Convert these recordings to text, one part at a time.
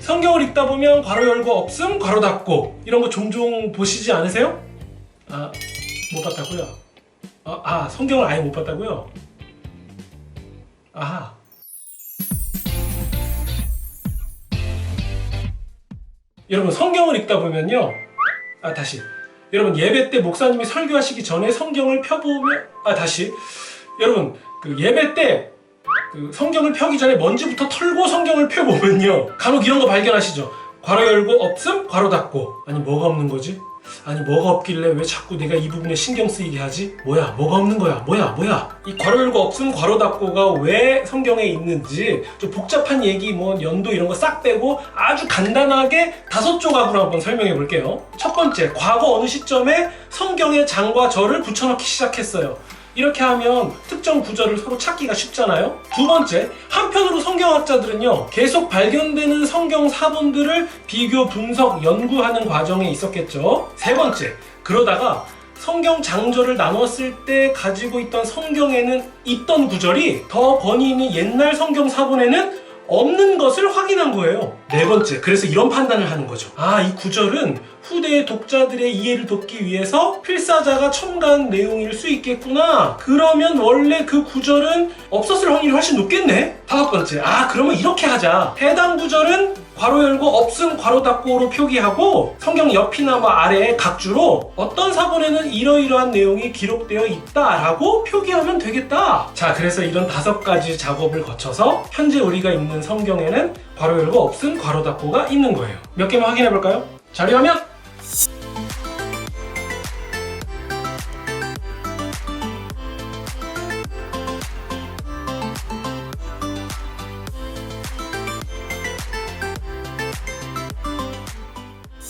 성경을 읽다 보면 괄호 열고 없음 괄호 닫고 이런 거 종종 보시지 않으세요? 못 봤다고요? 성경을 아예 못 봤다고요? 아하. 여러분 성경을 읽다 보면요. 다시. 여러분 예배 때 목사님이 설교하시기 전에 성경을 펴보면 여러분 예배 때 성경을 펴기 전에 먼지부터 털고 성경을 펴보면요. 간혹 이런 거 발견하시죠? 괄호 열고 없음 괄호 닫고. 아니 뭐가 없는 거지? 아니 뭐가 없길래 왜 자꾸 내가 이 부분에 신경 쓰이게 하지? 뭐야 뭐가 없는 거야? 뭐야 이 괄호 열고 없음 괄호 닫고가 왜 성경에 있는지 좀 복잡한 얘기 뭐 연도 이런 거 싹 빼고 아주 간단하게 5조각으로 한번 설명해 볼게요. 첫 번째, 과거 어느 시점에 성경에 장과 절을 붙여넣기 시작했어요. 이렇게 하면 특정 구절을 서로 찾기가 쉽잖아요. 두 번째, 한편으로 성경학자들은요 계속 발견되는 성경 사본들을 비교, 분석, 연구하는 과정에 있었겠죠. 세 번째, 그러다가 성경 장절을 나눴을 때 가지고 있던 성경에는 있던 구절이 더 권위 있는 옛날 성경 사본에는 없는 것을 확인한 거예요. 네 번째, 그래서 이런 판단을 하는 거죠. 이 구절은 후대의 독자들의 이해를 돕기 위해서 필사자가 첨가한 내용일 수 있겠구나. 그러면 원래 그 구절은 없었을 확률이 훨씬 높겠네. 다섯 번째, 그러면 이렇게 하자. 해당 구절은 괄호 열고 없음 괄호 닫고로 표기하고 성경 옆이나 아래에 각주로 어떤 사본에는 이러이러한 내용이 기록되어 있다라고 표기하면 되겠다. 자, 그래서 이런 5가지 작업을 거쳐서 현재 우리가 읽는 성경에는 괄호 열고 없음 괄호 닫고가 있는 거예요. 몇 개만 확인해 볼까요? 자료화면!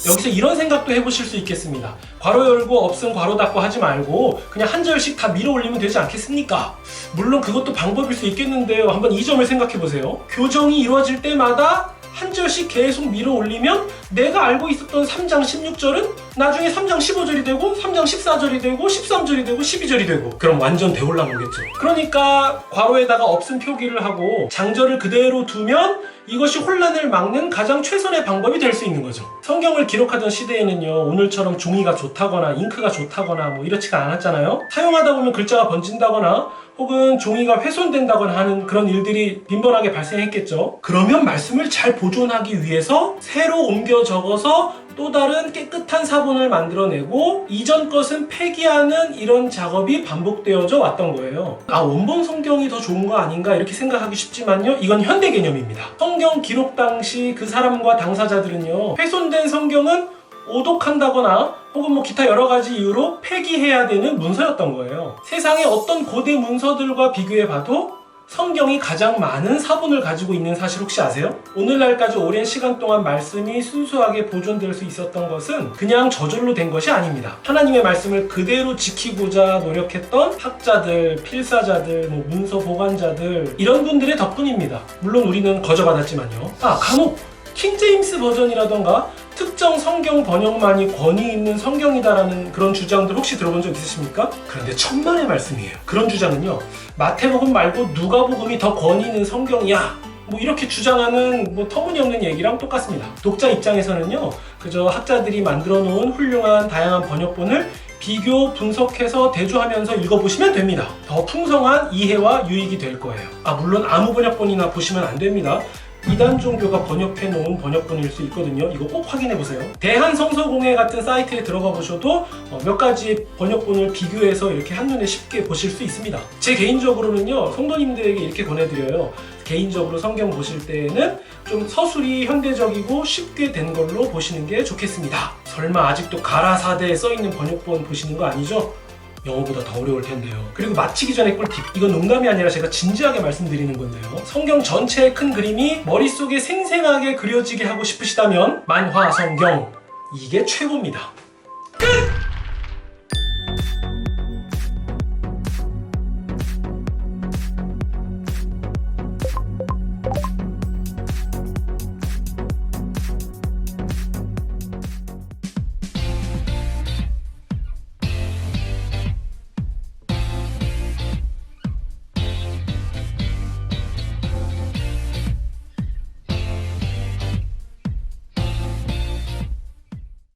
여기서 이런 생각도 해보실 수 있겠습니다. 괄호 열고 없음 괄호 닫고 하지 말고 그냥 한 절씩 다 밀어 올리면 되지 않겠습니까? 물론 그것도 방법일 수 있겠는데요. 한번 이 점을 생각해 보세요. 교정이 이루어질 때마다 한 절씩 계속 밀어 올리면 내가 알고 있었던 3장 16절은 나중에 3장 15절이 되고 3장 14절이 되고 13절이 되고 12절이 되고 그럼 완전 대혼란오겠죠. 그러니까 괄호에다가 없음 표기를 하고 장절을 그대로 두면 이것이 혼란을 막는 가장 최선의 방법이 될 수 있는 거죠. 성경을 기록하던 시대에는요 오늘처럼 종이가 좋다거나 잉크가 좋다거나 이렇지가 않았잖아요. 사용하다 보면 글자가 번진다거나 혹은 종이가 훼손된다거나 하는 그런 일들이 빈번하게 발생했겠죠. 그러면 말씀을 잘 보존하기 위해서 새로 옮겨 적어서 또 다른 깨끗한 사본을 만들어내고 이전 것은 폐기하는 이런 작업이 반복되어져 왔던 거예요. 원본 성경이 더 좋은 거 아닌가 이렇게 생각하기 쉽지만요 이건 현대 개념입니다. 성경 기록 당시 그 사람과 당사자들은요 훼손된 성경은 오독한다거나 혹은 기타 여러 가지 이유로 폐기해야 되는 문서였던 거예요. 세상의 어떤 고대 문서들과 비교해봐도 성경이 가장 많은 사본을 가지고 있는 사실 혹시 아세요? 오늘날까지 오랜 시간 동안 말씀이 순수하게 보존될 수 있었던 것은 그냥 저절로 된 것이 아닙니다. 하나님의 말씀을 그대로 지키고자 노력했던 학자들, 필사자들, 문서 보관자들 이런 분들의 덕분입니다. 물론 우리는 거저받았지만요. 간혹 킹제임스 버전이라던가 특정 성경 번역만이 권위 있는 성경이다라는 그런 주장들 혹시 들어본 적 있으십니까? 그런데 천만의 말씀이에요. 그런 주장은요 마태복음 말고 누가복음이 더 권위 있는 성경이야 이렇게 주장하는 터무니없는 얘기랑 똑같습니다. 독자 입장에서는요 그저 학자들이 만들어 놓은 훌륭한 다양한 번역본을 비교, 분석해서 대조하면서 읽어보시면 됩니다. 더 풍성한 이해와 유익이 될 거예요. 물론 아무 번역본이나 보시면 안 됩니다. 이단 종교가 번역해놓은 번역본일 수 있거든요. 이거 꼭 확인해보세요. 대한성서공회 같은 사이트에 들어가 보셔도 몇 가지 번역본을 비교해서 이렇게 한눈에 쉽게 보실 수 있습니다. 제 개인적으로는요 성도님들에게 이렇게 권해드려요. 개인적으로 성경 보실 때에는 좀 서술이 현대적이고 쉽게 된 걸로 보시는 게 좋겠습니다. 설마 아직도 가라사대에 써있는 번역본 보시는 거 아니죠? 영어보다 더 어려울 텐데요. 그리고 마치기 전에 꿀팁, 이건 농담이 아니라 제가 진지하게 말씀드리는 건데요. 성경 전체의 큰 그림이 머릿속에 생생하게 그려지게 하고 싶으시다면 만화 성경, 이게 최고입니다.